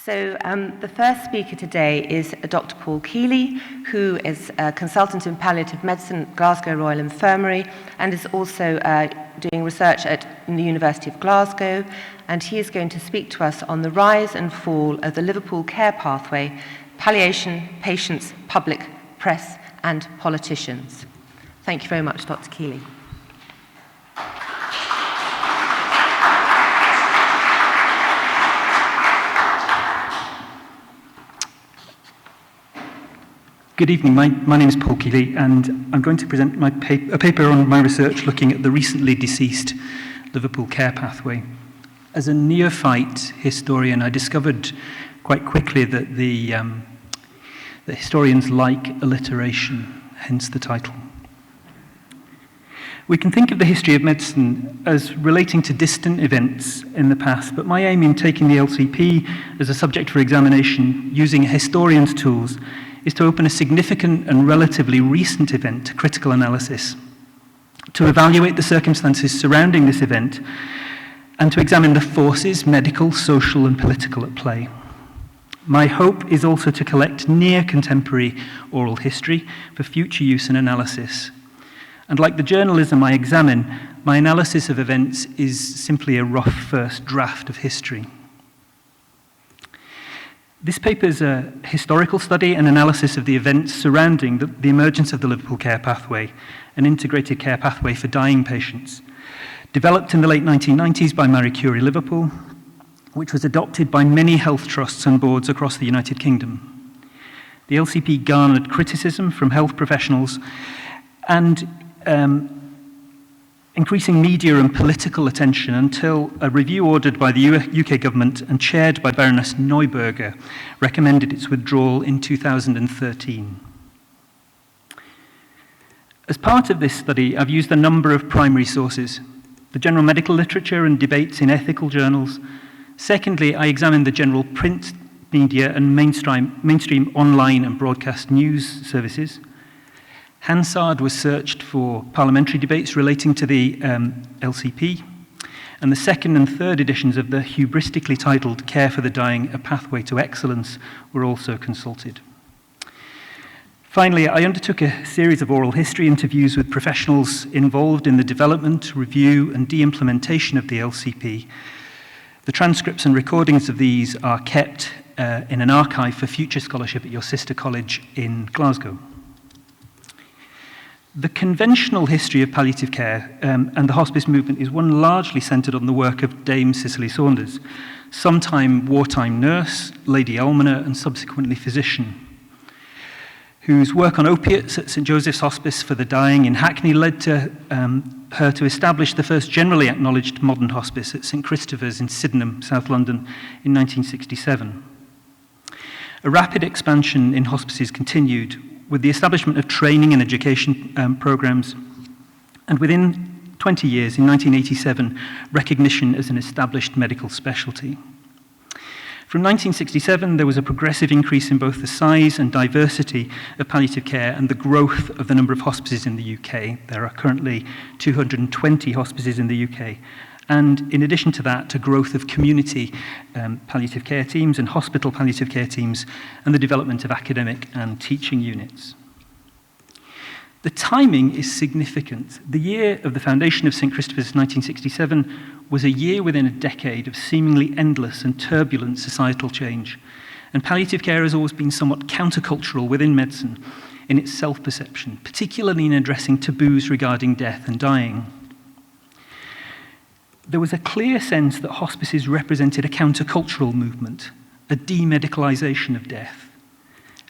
So the first speaker today is Dr. Paul Keeley, who is a consultant in palliative medicine at Glasgow Royal Infirmary and is also doing research at the University of Glasgow. And he is going to speak to us on the rise and fall of the Liverpool Care Pathway, palliation, patients, public, press, and politicians. Thank you very much, Dr. Keeley. Good evening, my name is Paul Keeley, and I'm going to present a paper on my research looking at the recently deceased Liverpool Care Pathway. As a neophyte historian, I discovered quite quickly that the historians like alliteration, hence the title. We can think of the history of medicine as relating to distant events in the past, but my aim in taking the LCP as a subject for examination using a historian's tools is to open a significant and relatively recent event to critical analysis, to evaluate the circumstances surrounding this event, and to examine the forces, medical, social, and political at play. My hope is also to collect near-contemporary oral history for future use and analysis. And like the journalism I examine, my analysis of events is simply a rough first draft of history. This paper is a historical study and analysis of the events surrounding the emergence of the Liverpool Care Pathway, an integrated care pathway for dying patients, developed in the late 1990s by Marie Curie Liverpool, which was adopted by many health trusts and boards across the United Kingdom. The LCP garnered criticism from health professionals and increasing media and political attention until a review ordered by the UK government and chaired by Baroness Neuberger recommended its withdrawal in 2013. As part of this study, I've used a number of primary sources: the general medical literature and debates in ethical journals. Secondly, I examined the general print media and mainstream online and broadcast news services. Hansard was searched for parliamentary debates relating to the LCP, and the second and third editions of the hubristically titled Care for the Dying, A Pathway to Excellence were also consulted. Finally, I undertook a series of oral history interviews with professionals involved in the development, review, and de-implementation of the LCP. The transcripts and recordings of these are kept in an archive for future scholarship at your sister college in Glasgow. The conventional history of palliative care and the hospice movement is one largely centred on the work of Dame Cicely Saunders, sometime wartime nurse, Lady Almoner, and subsequently physician, whose work on opiates at St Joseph's Hospice for the Dying in Hackney led to her to establish the first generally acknowledged modern hospice at St Christopher's in Sydenham, South London, in 1967. A rapid expansion in hospices continued, with the establishment of training and education programs, and within 20 years, in 1987, recognition as an established medical specialty. From 1967, there was a progressive increase in both the size and diversity of palliative care and the growth of the number of hospices in the UK. There are currently 220 hospices in the UK. And in addition to that, a growth of community palliative care teams and hospital palliative care teams, and the development of academic and teaching units. The timing is significant. The year of the foundation of St Christopher's, 1967, was a year within a decade of seemingly endless and turbulent societal change. And palliative care has always been somewhat countercultural within medicine in its self-perception, particularly in addressing taboos regarding death and dying. There was a clear sense that hospices represented a countercultural movement, a demedicalisation of death.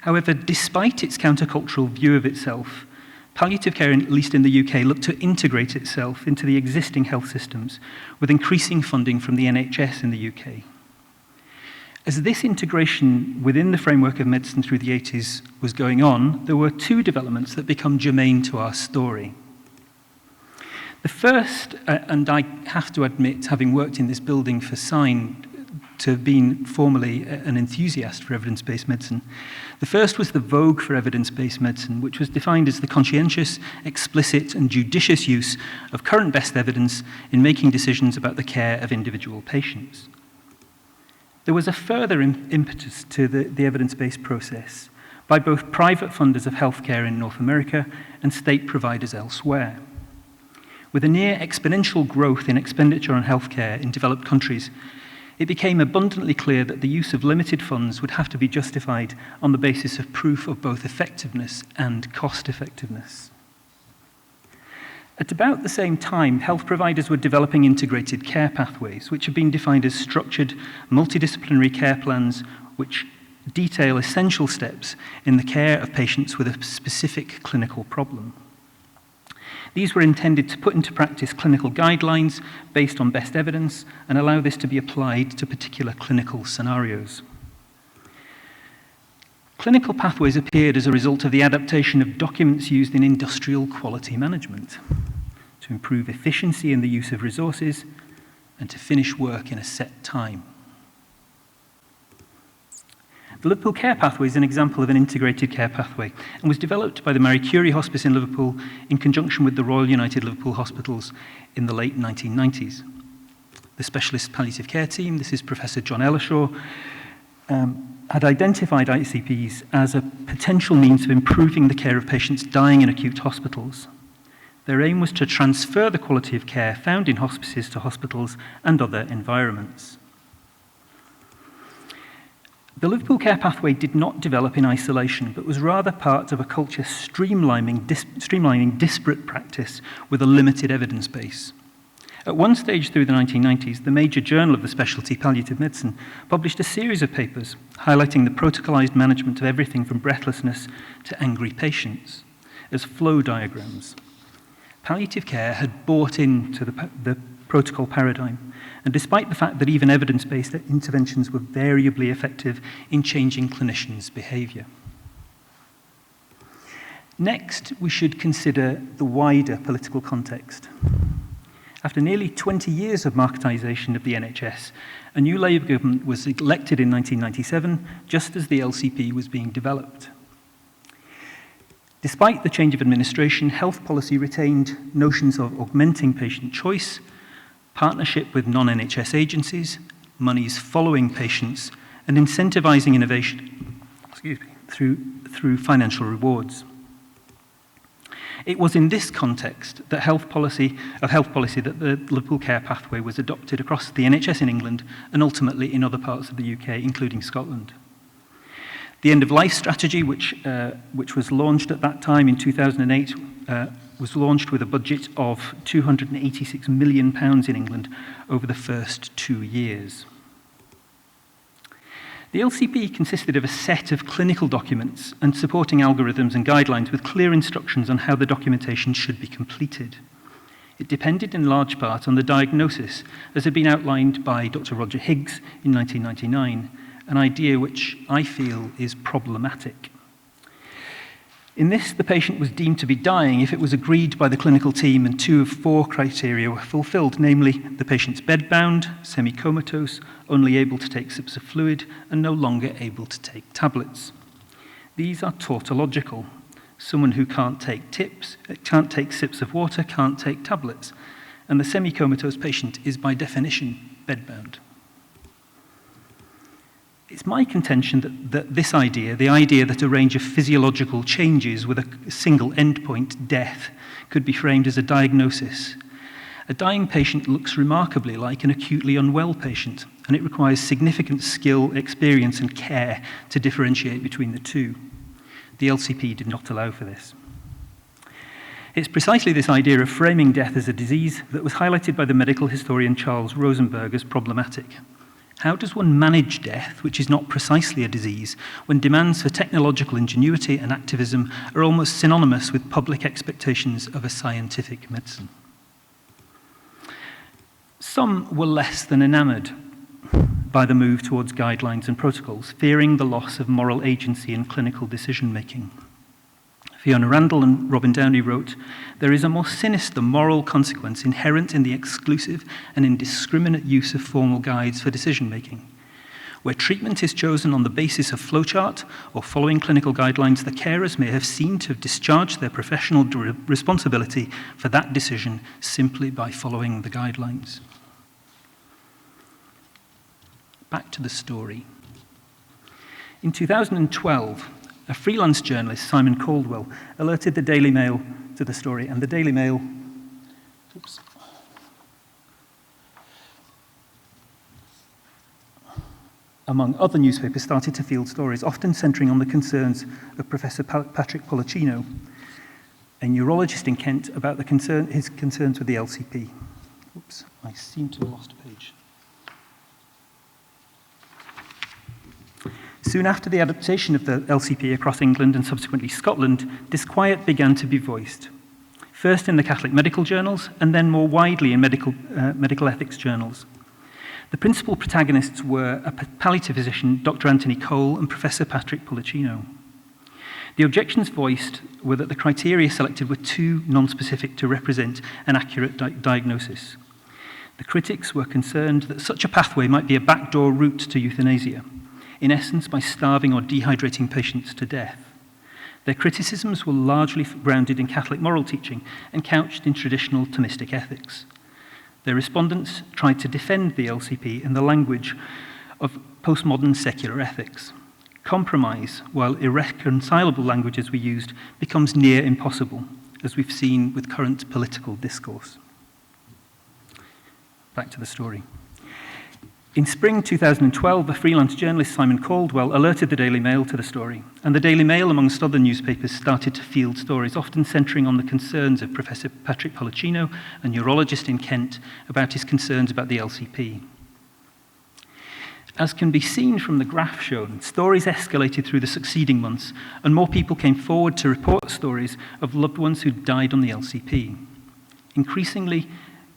However, despite its countercultural view of itself, palliative care, at least in the UK, looked to integrate itself into the existing health systems with increasing funding from the NHS in the UK. As this integration within the framework of medicine through the 80s was going on, there were two developments that become germane to our story. The first, and I have to admit, having worked in this building for SIGN, to have been formerly an enthusiast for evidence-based medicine. The first was the vogue for evidence-based medicine, which was defined as the conscientious, explicit, and judicious use of current best evidence in making decisions about the care of individual patients. There was a further impetus to the evidence-based process by both private funders of healthcare in North America and state providers elsewhere. With a near exponential growth in expenditure on healthcare in developed countries, it became abundantly clear that the use of limited funds would have to be justified on the basis of proof of both effectiveness and cost-effectiveness. At about the same time, health providers were developing integrated care pathways, which have been defined as structured, multidisciplinary care plans which detail essential steps in the care of patients with a specific clinical problem. These were intended to put into practice clinical guidelines based on best evidence and allow this to be applied to particular clinical scenarios. Clinical pathways appeared as a result of the adaptation of documents used in industrial quality management to improve efficiency in the use of resources and to finish work in a set time. The Liverpool Care Pathway is an example of an integrated care pathway and was developed by the Marie Curie Hospice in Liverpool in conjunction with the Royal United Liverpool Hospitals in the late 1990s. The specialist palliative care team, this is Professor John Ellershaw, had identified ICPs as a potential means of improving the care of patients dying in acute hospitals. Their aim was to transfer the quality of care found in hospices to hospitals and other environments. The Liverpool Care Pathway did not develop in isolation, but was rather part of a culture streamlining disparate practice with a limited evidence base. At one stage through the 1990s, the major journal of the specialty, Palliative Medicine, published a series of papers highlighting the protocolized management of everything from breathlessness to angry patients as flow diagrams. Palliative care had bought into the protocol paradigm, and despite the fact that even evidence-based interventions were variably effective in changing clinicians' behaviour. Next, we should consider the wider political context. After nearly 20 years of marketisation of the NHS, a new Labour government was elected in 1997, just as the LCP was being developed. Despite the change of administration, health policy retained notions of augmenting patient choice, partnership with non-NHS agencies, monies following patients, and incentivising innovation through financial rewards. It was in this context that health policy that the Liverpool Care Pathway was adopted across the NHS in England and ultimately in other parts of the UK, including Scotland. The end-of-life strategy, which was launched at that time in 2008, was launched with a budget of £286 million in England over the first 2 years. The LCP consisted of a set of clinical documents and supporting algorithms and guidelines with clear instructions on how the documentation should be completed. It depended in large part on the diagnosis, as had been outlined by Dr. Roger Higgs in 1999, an idea which I feel is problematic. In this, the patient was deemed to be dying if it was agreed by the clinical team and 2 of 4 criteria were fulfilled, namely the patient's bedbound, semi-comatose, only able to take sips of fluid, and no longer able to take tablets. These are tautological. Someone who can't take sips of water can't take tablets, and the semi-comatose patient is by definition bedbound. It's my contention that this idea, the idea that a range of physiological changes with a single endpoint, death, could be framed as a diagnosis. A dying patient looks remarkably like an acutely unwell patient, and it requires significant skill, experience, and care to differentiate between the two. The LCP did not allow for this. It's precisely this idea of framing death as a disease that was highlighted by the medical historian Charles Rosenberg as problematic. How does one manage death, which is not precisely a disease, when demands for technological ingenuity and activism are almost synonymous with public expectations of a scientific medicine? Some were less than enamoured by the move towards guidelines and protocols, fearing the loss of moral agency in clinical decision-making. Fiona Randall and Robin Downey wrote, "There is a more sinister moral consequence inherent in the exclusive and indiscriminate use of formal guides for decision-making. Where treatment is chosen on the basis of flowchart or following clinical guidelines, the carers may have seemed to have discharged their professional responsibility for that decision simply by following the guidelines." Back to the story. In 2012, a freelance journalist, Simon Caldwell, alerted the Daily Mail to the story, and the Daily Mail among other newspapers, started to field stories, often centering on the concerns of Professor Patrick Pollicino, a neurologist in Kent, about his concerns with the LCP. Oops, I seem to have lost a page. Soon after the adaptation of the LCP across England and subsequently Scotland, disquiet began to be voiced, first in the Catholic medical journals and then more widely in medical ethics journals. The principal protagonists were a palliative physician, Dr. Anthony Cole, and Professor Patrick Pollicino. The objections voiced were that the criteria selected were too non-specific to represent an accurate diagnosis. The critics were concerned that such a pathway might be a backdoor route to euthanasia, in essence by starving or dehydrating patients to death. Their criticisms were largely grounded in Catholic moral teaching and couched in traditional Thomistic ethics. Their respondents tried to defend the LCP in the language of postmodern secular ethics. Compromise, while irreconcilable language as we used, becomes near impossible, as we've seen with current political discourse. Back to the story. In spring 2012, the freelance journalist Simon Caldwell alerted the Daily Mail to the story, and the Daily Mail, amongst other newspapers, started to field stories, often centering on the concerns of Professor Patrick Pollicino, a neurologist in Kent, about his concerns about the LCP. As can be seen from the graph shown, stories escalated through the succeeding months, and more people came forward to report stories of loved ones who died on the LCP. Increasingly,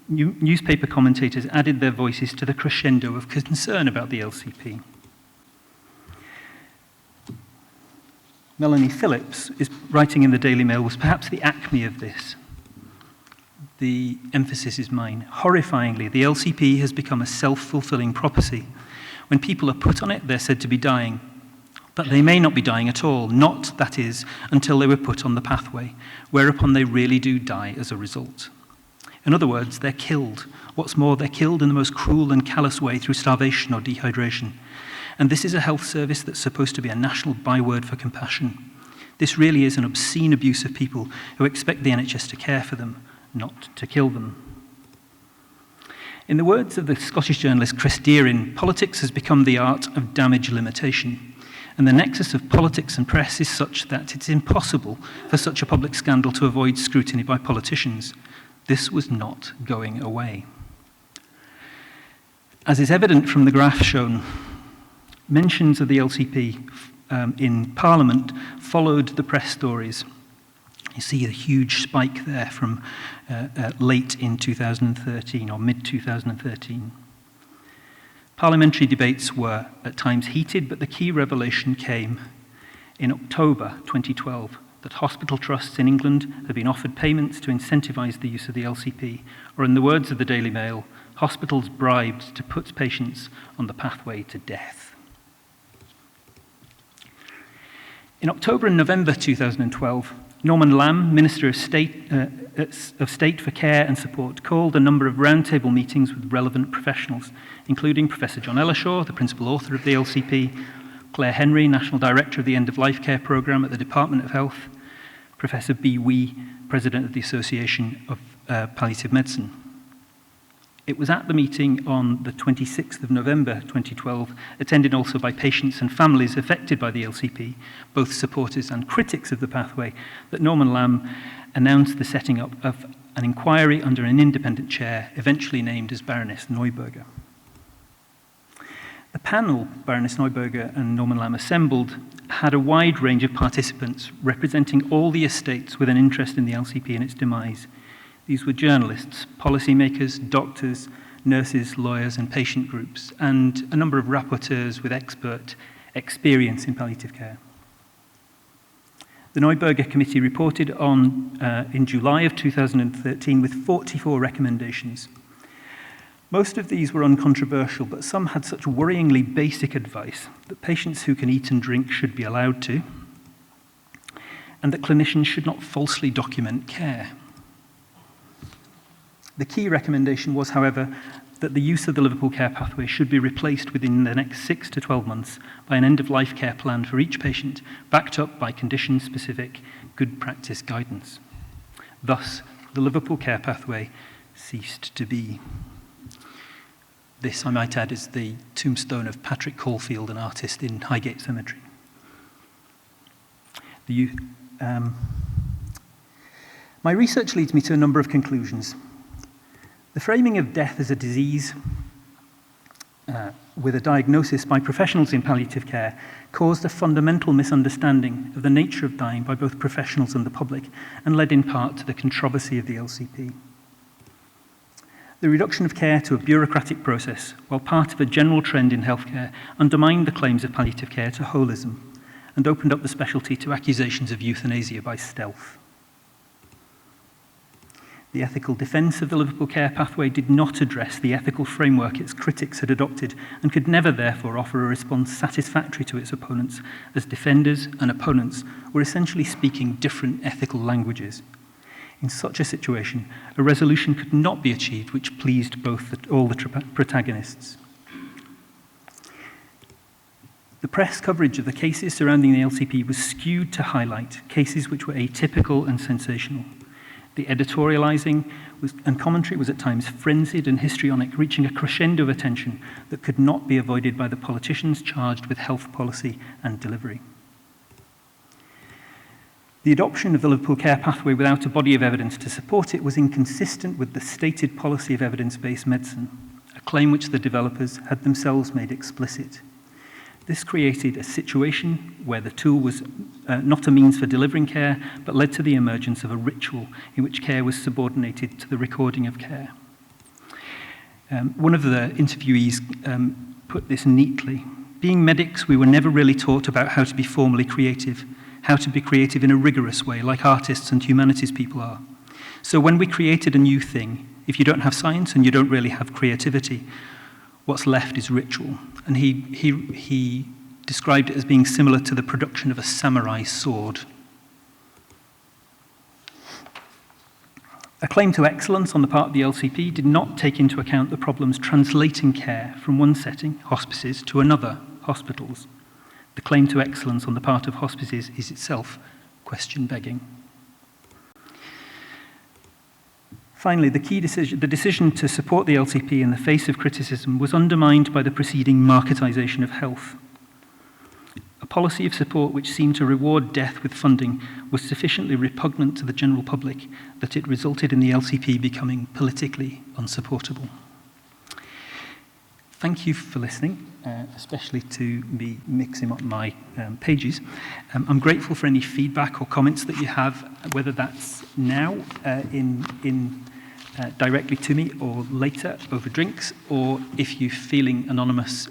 newspaper commentators added their voices to the crescendo of concern about the LCP. Melanie Phillips, writing in the Daily Mail, was perhaps the acme of this. The emphasis is mine. Horrifyingly, the LCP has become a self-fulfilling prophecy. When people are put on it, they're said to be dying. But they may not be dying at all, not, that is, until they were put on the pathway, whereupon they really do die as a result. In other words, they're killed. What's more, they're killed in the most cruel and callous way through starvation or dehydration. And this is a health service that's supposed to be a national byword for compassion. This really is an obscene abuse of people who expect the NHS to care for them, not to kill them. In the words of the Scottish journalist Chris Deerin, politics has become the art of damage limitation. And the nexus of politics and press is such that it's impossible for such a public scandal to avoid scrutiny by politicians. This was not going away. As is evident from the graph shown, mentions of the LCP in Parliament followed the press stories. You see a huge spike there from late in 2013 or mid-2013. Parliamentary debates were at times heated, but the key revelation came in October 2012 that hospital trusts in England have been offered payments to incentivise the use of the LCP, or in the words of the Daily Mail, hospitals bribed to put patients on the pathway to death. In October and November 2012, Norman Lamb, Minister of State for Care and Support, called a number of roundtable meetings with relevant professionals, including Professor John Ellershaw, the principal author of the LCP, Claire Henry, National Director of the End of Life Care Programme at the Department of Health, Professor B. Wee, President of the Association of Palliative Medicine. It was at the meeting on the 26th of November 2012, attended also by patients and families affected by the LCP, both supporters and critics of the pathway, that Norman Lamb announced the setting up of an inquiry under an independent chair, eventually named as Baroness Neuberger. The panel Baroness Neuberger and Norman Lamb assembled had a wide range of participants representing all the estates with an interest in the LCP and its demise. These were journalists, policymakers, doctors, nurses, lawyers, and patient groups, and a number of rapporteurs with expert experience in palliative care. The Neuberger Committee reported in July of 2013 with 44 recommendations. Most of these were uncontroversial, but some had such worryingly basic advice that patients who can eat and drink should be allowed to, and that clinicians should not falsely document care. The key recommendation was, however, that the use of the Liverpool Care Pathway should be replaced within the next 6 to 12 months by an end-of-life care plan for each patient, backed up by condition-specific good practice guidance. Thus, the Liverpool Care Pathway ceased to be. This, I might add, is the tombstone of Patrick Caulfield, an artist in Highgate Cemetery. My research leads me to a number of conclusions. The framing of death as a disease with a diagnosis by professionals in palliative care caused a fundamental misunderstanding of the nature of dying by both professionals and the public, and led in part to the controversy of the LCP. The reduction of care to a bureaucratic process, while part of a general trend in healthcare, undermined the claims of palliative care to holism and opened up the specialty to accusations of euthanasia by stealth. The ethical defence of the Liverpool Care Pathway did not address the ethical framework its critics had adopted, and could never therefore offer a response satisfactory to its opponents, as defenders and opponents were essentially speaking different ethical languages. In such a situation, a resolution could not be achieved which pleased all the protagonists. The press coverage of the cases surrounding the LCP was skewed to highlight cases which were atypical and sensational. The editorializing and commentary was at times frenzied and histrionic, reaching a crescendo of attention that could not be avoided by the politicians charged with health policy and delivery. The adoption of the Liverpool Care Pathway without a body of evidence to support it was inconsistent with the stated policy of evidence-based medicine, a claim which the developers had themselves made explicit. This created a situation where the tool was not a means for delivering care, but led to the emergence of a ritual in which care was subordinated to the recording of care. One of the interviewees put this neatly. Being medics, we were never really taught about how to be formally creative, how to be creative in a rigorous way, like artists and humanities people are. So when we created a new thing, if you don't have science and you don't really have creativity, what's left is ritual. And he described it as being similar to the production of a samurai sword. A claim to excellence on the part of the LCP did not take into account the problems translating care from one setting, hospices, to another, hospitals. The claim to excellence on the part of hospices is itself question-begging. Finally, the decision to support the LCP in the face of criticism was undermined by the preceding marketisation of health. A policy of support which seemed to reward death with funding was sufficiently repugnant to the general public that it resulted in the LCP becoming politically unsupportable. Thank you for listening, especially to me mixing up my pages. I'm grateful for any feedback or comments that you have, whether that's now directly to me or later over drinks, or if you're feeling anonymous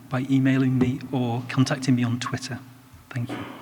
by emailing me or contacting me on Twitter. Thank you.